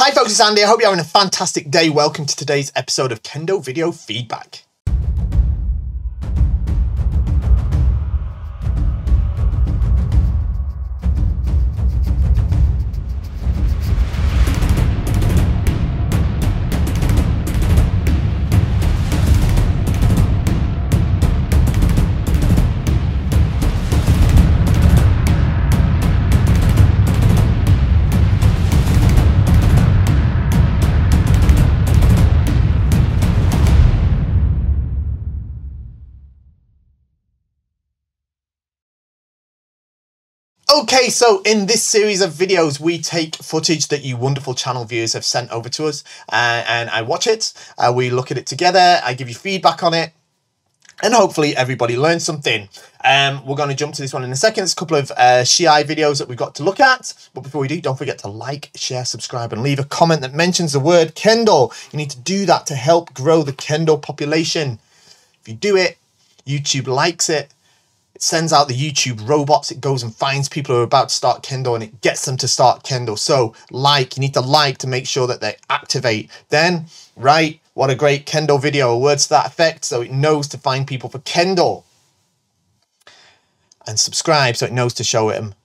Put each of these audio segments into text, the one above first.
Hi folks, it's Andy. I hope you're having a fantastic day. Welcome to today's episode of Kendo Video Feedback. Okay, so in this series of videos, we take footage that you wonderful channel viewers have sent over to us, and I watch it, we look at it together, I give you feedback on it, and hopefully everybody learns something. We're going to jump to this one in a second. There's a couple of Shiai videos that we've got to look at, but before we do, don't forget to like, share, subscribe, and leave a comment that mentions the word Kendo. You need to do that to help grow the Kendo population. If you do it, YouTube likes it. It sends out the YouTube robots. It goes and finds people who are about to start Kendo and it gets them to start Kendo. So you need to like to make sure that they activate. Then write what a great Kendo video, words to that effect, so it knows to find people for Kendo. And subscribe so it knows to show them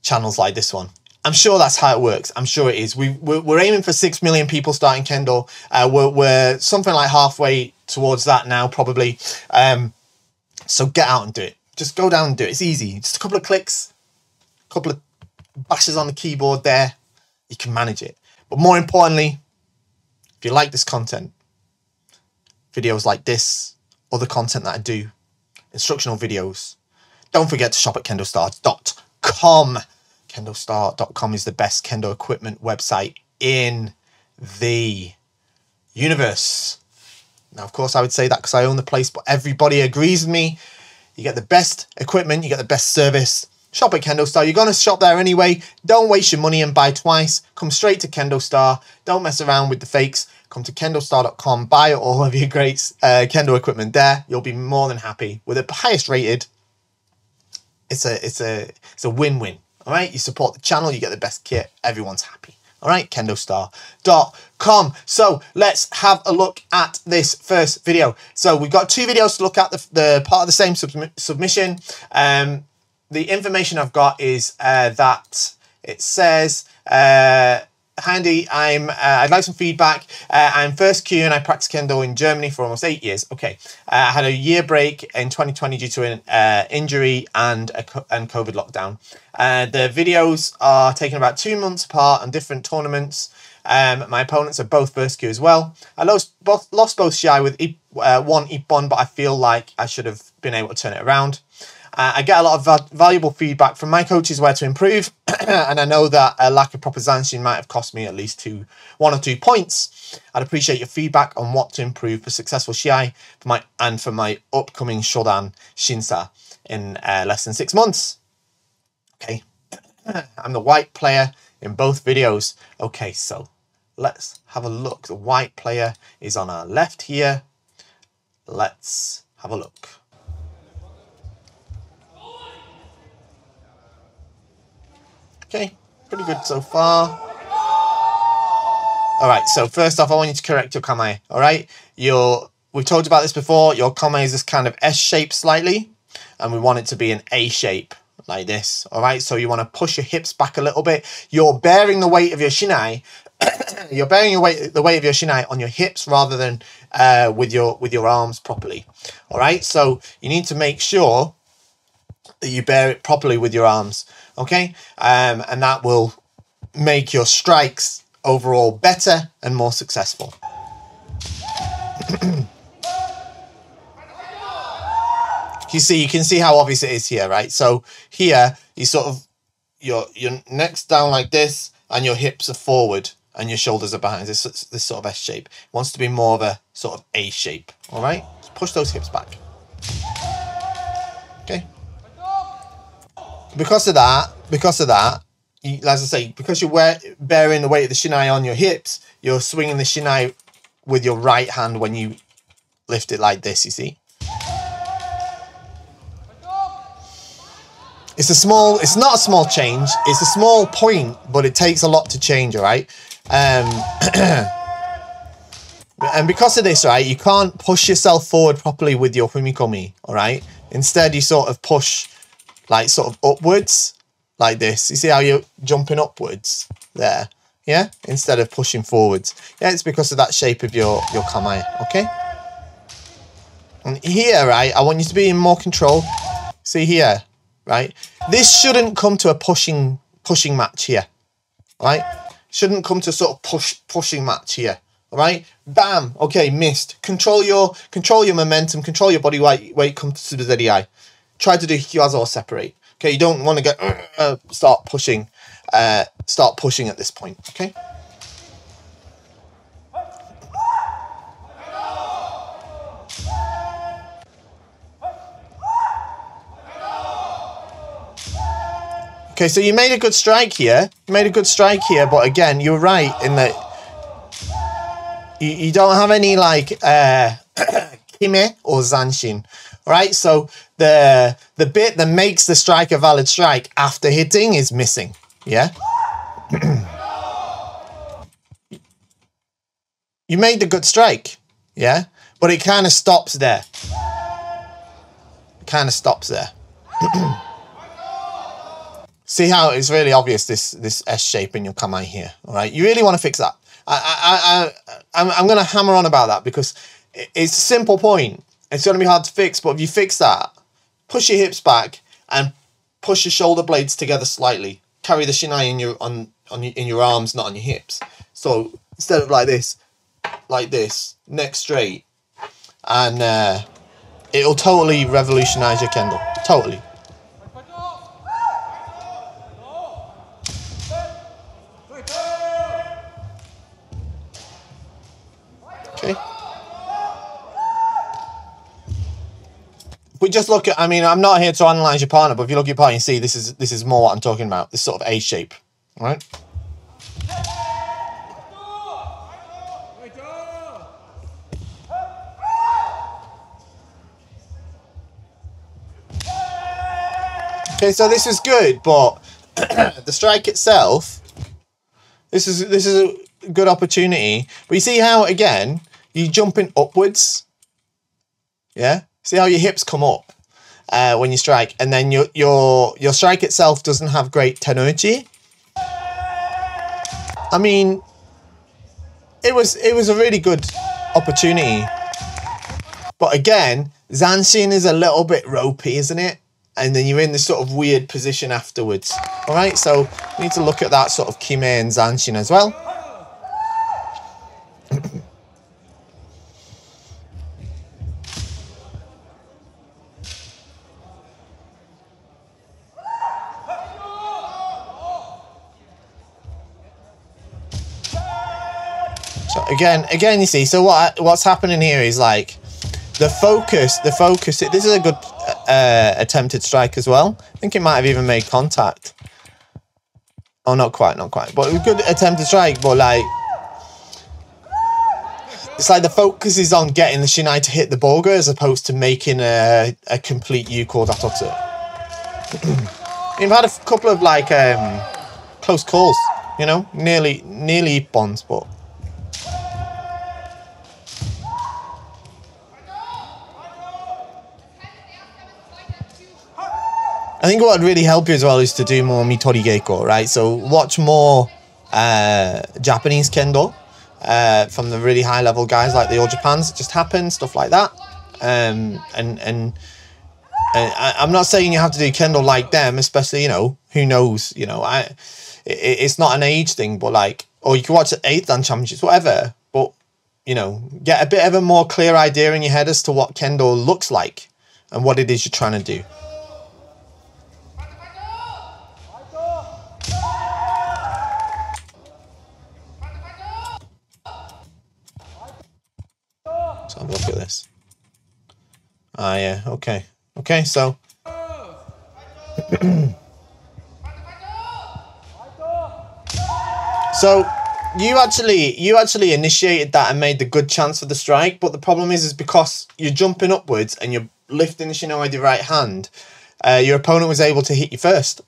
channels like this one. I'm sure that's how it works. I'm sure it is. We're aiming for 6 million people starting Kendo. We're something like halfway towards that now, probably. So get out and do it. Just go down and do it. It's easy. Just a couple of clicks, a couple of bashes on the keyboard there. You can manage it. But more importantly, if you like this content, videos like this, other content that I do, instructional videos, don't forget to shop at KendoStar.com. KendoStar.com is the best Kendo equipment website in the universe. Now, of course, I would say that because I own the place, but everybody agrees with me. You get the best equipment, you get the best service. Shop at KendoStar. You're going to shop there anyway. Don't waste your money and buy twice. Come straight to KendoStar. Don't mess around with the fakes. Come to KendoStar.com. Buy all of your great Kendo equipment there. You'll be more than happy with the highest rated. It's a win-win. All right. You support the channel. You get the best kit. Everyone's happy. All right, KendoStar.com. So let's have a look at this first video. So we've got two videos to look at, the part of the same submission. The information I've got is that it says, "Hi Andy, I'd like some feedback. I'm first Q and I practiced Kendo in Germany for almost 8 years. Okay, I had a year break in 2020 due to an injury and COVID lockdown. The videos are taken about 2 months apart on different tournaments. My opponents are both first Q as well. I lost both Shiai with one Ippon, but I feel like I should have been able to turn it around. I get a lot of valuable feedback from my coaches where to improve, and I know that a lack of proper zanshin might have cost me at least 1 or 2 points. I'd appreciate your feedback on what to improve for successful Shiai for my upcoming Shodan Shinsa in less than 6 months." Okay, I'm the white player in both videos. Okay, so let's have a look. The white player is on our left here. Let's have a look. Okay, pretty good so far. All right, so first off, I want you to correct your kamae. All right, we've talked about this before. Your kamae is this kind of S shape slightly, and we want it to be an A shape like this. All right, so you want to push your hips back a little bit. You're bearing the weight of your shinai. You're bearing the weight of your shinai on your hips rather than with your arms properly. All right, so you need to make sure that you bear it properly with your arms. Okay, and that will make your strikes overall better and more successful. You can see how obvious it is here, right? So here you sort of your neck's down like this, and your hips are forward, and your shoulders are behind. This sort of S shape. It wants to be more of a sort of A shape. All right, just push those hips back. Okay. Because of that, as I say, because you're bearing the weight of the shinai on your hips, you're swinging the shinai with your right hand when you lift it like this, you see. It's not a small change, it's a small point, but it takes a lot to change, all right? And because of this, right, you can't push yourself forward properly with your Fumikomi, all right? Instead, you sort of push, like, sort of upwards, like this. You see how you're jumping upwards there, yeah? Instead of pushing forwards. Yeah, it's because of that shape of your kamae, okay? And here, right, I want you to be in more control. See here, right? This shouldn't come to a pushing match here, right? Shouldn't come to sort of pushing match here. All right, bam. Okay, missed. Control your momentum. Control your body weight. Come to the ZDI. Try to do hikiwaza or separate. Okay, you don't want to get start pushing at this point. Okay. Okay, so you made a good strike here. But again, you're right in that. You don't have any like kime or zanshin, right? So the bit that makes the strike a valid strike after hitting is missing, yeah? You made the good strike, yeah? But it kind of stops there. See how it's really obvious, this S shape in your kamae here, all right? You really want to fix that. I'm going to hammer on about that because it's a simple point. It's going to be hard to fix, but if you fix that, push your hips back and push your shoulder blades together slightly. Carry the shinai in your arms, not on your hips. So instead of like this, neck straight, and it'll totally revolutionize your kendo. Totally. Okay. We just look at, I mean, I'm not here to analyze your partner, but if you look at your partner, you see this is more what I'm talking about. This sort of A shape, right? Okay, so this is good, but the strike itself, this is a good opportunity. But you see how, again, you're jumping upwards, yeah? See how your hips come up when you strike, and then your strike itself doesn't have great tenuchi. I mean, it was a really good opportunity, but again, zanshin is a little bit ropey, isn't it? And then you're in this sort of weird position afterwards. All right, so you need to look at that sort of kime and zanshin as well. So again, you see, so what's happening here is like the focus. This is a good attempted strike as well. I think it might have even made contact. Oh, not quite, but a good attempted strike. But like, it's like the focus is on getting the shinai to hit the boga as opposed to making a complete yuko datotsu. You've had a couple of like close calls, you know, nearly ippons, but. I think what would really help you as well is to do more mitori geiko, right? So watch more Japanese kendo from the really high level guys like the All Japans. It just happens, stuff like that. And I'm not saying you have to do kendo like them, especially, you know, who knows, you know, it's not an age thing, but like, or you can watch the 8th Dan Championships, whatever, but, you know, get a bit of a more clear idea in your head as to what kendo looks like and what it is you're trying to do. So have a look at this. Ah, yeah, okay. Okay, so. So you actually initiated that and made the good chance for the strike, but the problem is because you're jumping upwards and you're lifting the shinai with your right hand, your opponent was able to hit you first.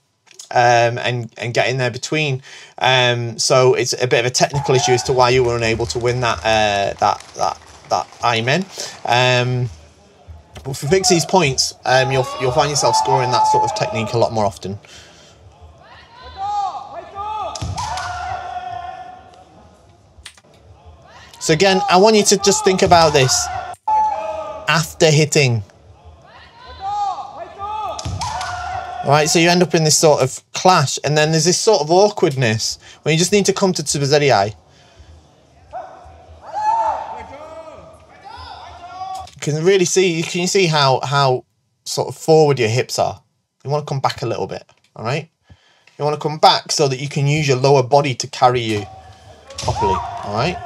and get in there between. So it's a bit of a technical issue as to why you were unable to win that Imen. But for fix these points, you'll find yourself scoring that sort of technique a lot more often. So again, I want you to just think about this after hitting. Alright, so you end up in this sort of clash, and then there's this sort of awkwardness when you just need to come to Tsubazeri. You can see how sort of forward your hips are. You want to come back a little bit, alright? You want to come back so that you can use your lower body to carry you properly, alright?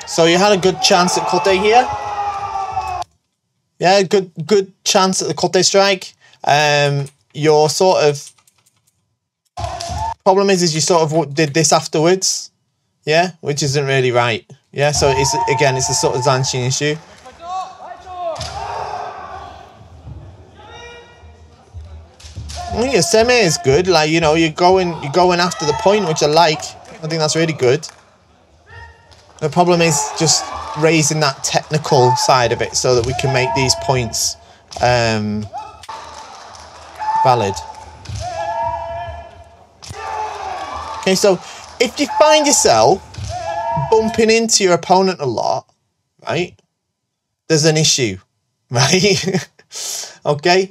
So you had a good chance at Kote here. Yeah, good chance at the Kote strike. Your sort of problem is you sort of did this afterwards. Yeah, which isn't really right. Yeah, so it's a sort of Zanshin issue. Your seme is good. Like, you know, you're going after the point, which I like. I think that's really good. The problem is just raising that technical side of it so that we can make these points valid. Okay, so if you find yourself bumping into your opponent a lot, right, there's an issue, right? Okay?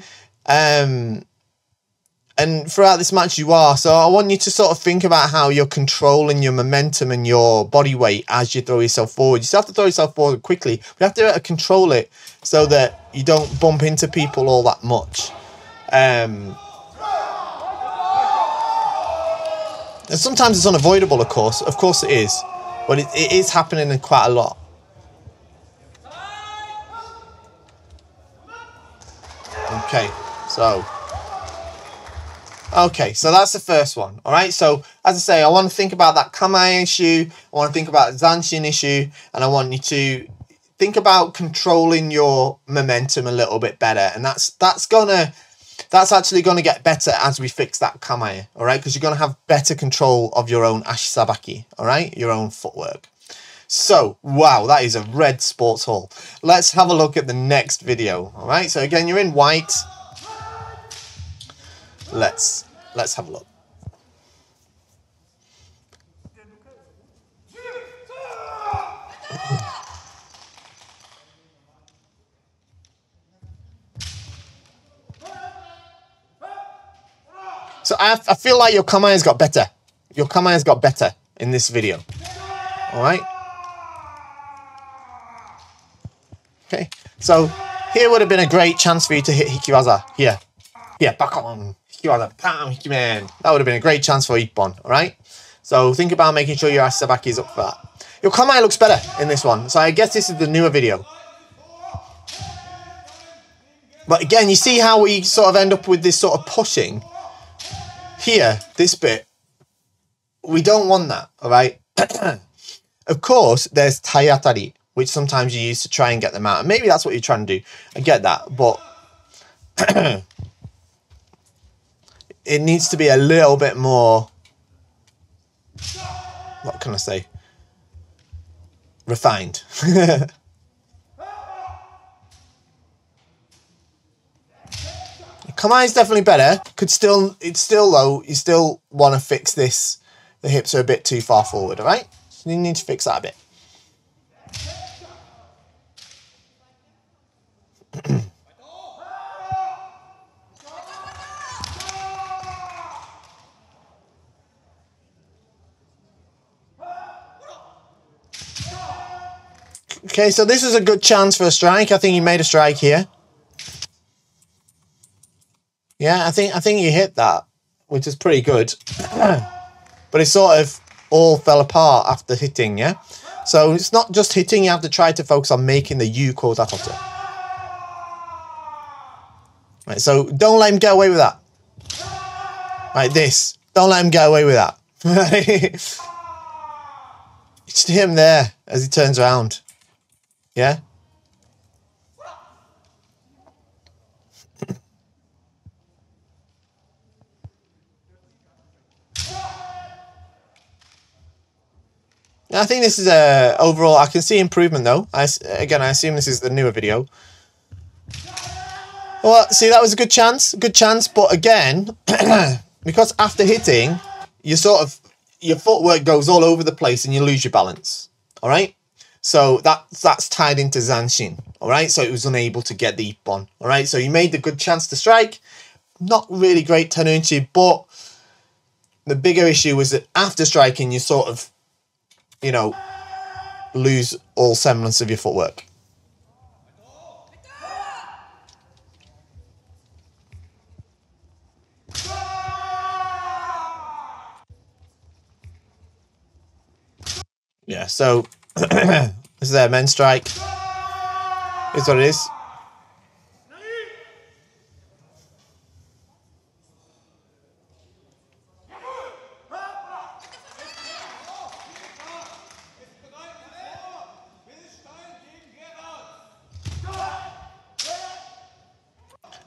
And throughout this match you are. So I want you to sort of think about how you're controlling your momentum and your body weight as you throw yourself forward. You still have to throw yourself forward quickly. But you have to control it so that you don't bump into people all that much. And sometimes it's unavoidable, of course. Of course it is. But it is happening quite a lot. Okay, so that's the first one. All right, so as I say, I want to think about that Kamae issue. I want to think about the Zanshin issue. And I want you to think about controlling your momentum a little bit better. And that's actually going to get better as we fix that Kamae. All right, because you're going to have better control of your own ashisabaki. All right, your own footwork. So, wow, that is a red sports hall. Let's have a look at the next video. All right, so again, you're in white. Let's have a look. So I feel like your Kamae has got better. Your Kamae has got better in this video. All right. Okay. So here would have been a great chance for you to hit Hikiwaza here. Here, back on. Hikiwaza, bam, Hikimen. That would have been a great chance for Ippon, all right? So think about making sure your asabaki is up for that. Your Kamae looks better in this one. So I guess this is the newer video. But again, you see how we sort of end up with this sort of pushing. Here, this bit, we don't want that, all right? Of course, there's taiatari, which sometimes you use to try and get them out. And maybe that's what you're trying to do. I get that, but it needs to be a little bit more, what can I say, refined. Kamae is definitely better. It's still low. You still want to fix this. The hips are a bit too far forward, all right? So you need to fix that a bit. Okay, so this is a good chance for a strike. I think you made a strike here. Yeah, I think you hit that, which is pretty good. But it sort of all fell apart after hitting, yeah? So it's not just hitting, you have to try to focus on making the U kozatote. Right, so don't let him get away with that. Like this. Don't let him get away with that. Just hit him there as he turns around. Yeah? I think this is overall, I can see improvement though. Again, I assume this is the newer video. Well, see, that was a good chance, but again, because after hitting, your footwork goes all over the place and you lose your balance. All right, so that's tied into Zanshin. All right, so it was unable to get the Ippon. All right, so you made the good chance to strike. Not really great Tenuchi, but the bigger issue was that after striking, you sort of, you know, lose all semblance of your footwork. Yeah, so this is their men's strike. Here's what it is.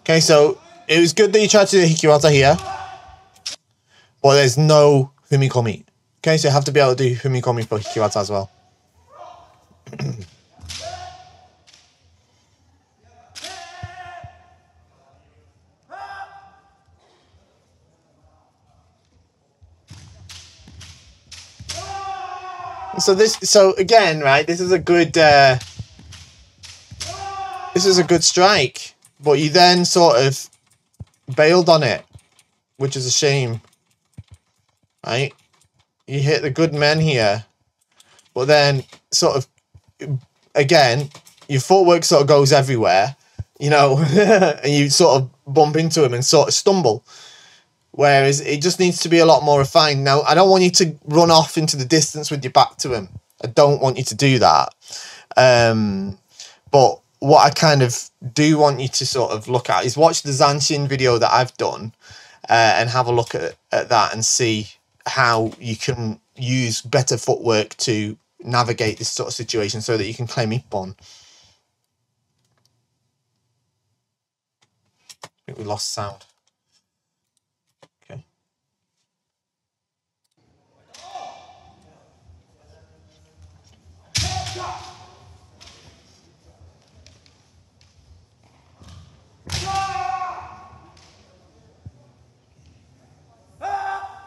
Okay, so it was good that you tried to do Hikiwata here, but there's no Fumikomi. Okay, so you have to be able to do Fumikomi for Hikiwata as well. So again, right, this is a good strike, but you then sort of bailed on it, which is a shame, right? You hit the good men here, but then sort of, again, your footwork sort of goes everywhere, you know, and you sort of bump into him and sort of stumble. Whereas it just needs to be a lot more refined. Now, I don't want you to run off into the distance with your back to him. I don't want you to do that. But what I kind of do want you to sort of look at is watch the Zanshin video that I've done and have a look at that and see how you can use better footwork to navigate this sort of situation so that you can claim Ippon. I think we lost sound. Okay.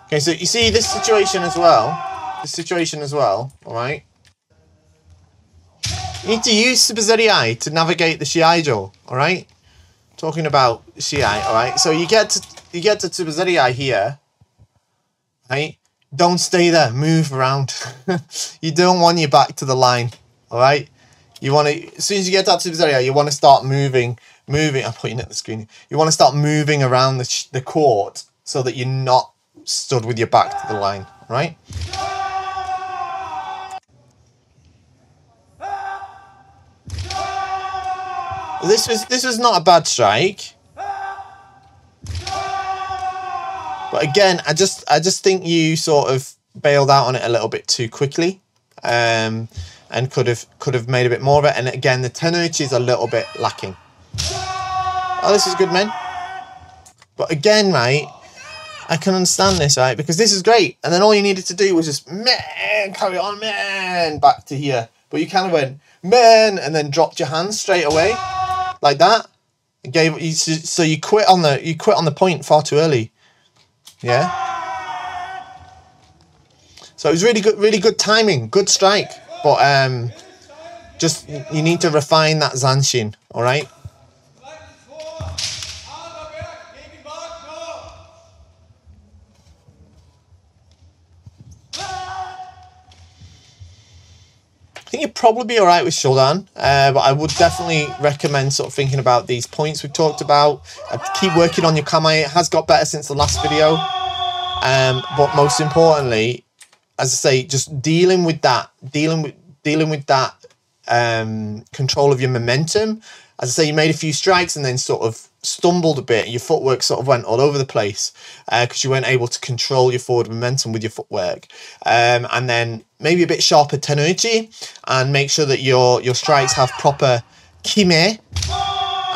Okay, so you see this situation as well. All right? You need to use Super Zeri to navigate the Shiaijo, all right? Talking about Shiai, all right? So you get to Super Zeri here, right? Don't stay there, move around. You don't want your back to the line, all right? You want to, as soon as you get that Super Zeri, you want to start moving. I'm putting it at the screen. You want to start moving around the court so that you're not stood with your back to the line, right? This was not a bad strike, but again, I just think you sort of bailed out on it a little bit too quickly, and could have made a bit more of it. And again, the Tenuchi is a little bit lacking. Oh, this is good, man. But again, right, I can understand this, right? Because this is great. And then all you needed to do was just, man, carry on, man, back to here. But you kind of went, man, and then dropped your hands straight away. Like that. So you quit on the point far too early. Yeah? So it was really good timing. Good strike. But just, you need to refine that Zanshin, alright? I think you'd probably be alright with Shodan, but I would definitely recommend sort of thinking about these points we've talked about. Keep working on your kamae. It has got better since the last video. But most importantly, as I say, just dealing with that control of your momentum. As I say, you made a few strikes and then sort of stumbled a bit. Your footwork sort of went all over the place because you weren't able to control your forward momentum with your footwork. And then maybe a bit sharper tenuchi, and make sure that your strikes have proper kime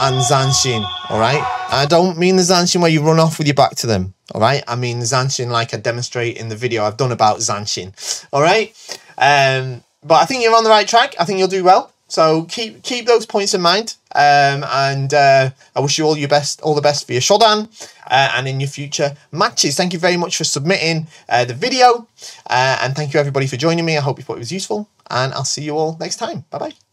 and zanshin, all right? I don't mean the zanshin where you run off with your back to them, all right? I mean the zanshin like I demonstrate in the video I've done about zanshin, all right? But I think you're on the right track. I think you'll do well. So keep those points in mind, and I wish you all the best for your shodan and in your future matches. Thank you very much for submitting the video, and thank you everybody for joining me. I hope you thought it was useful, and I'll see you all next time. Bye bye.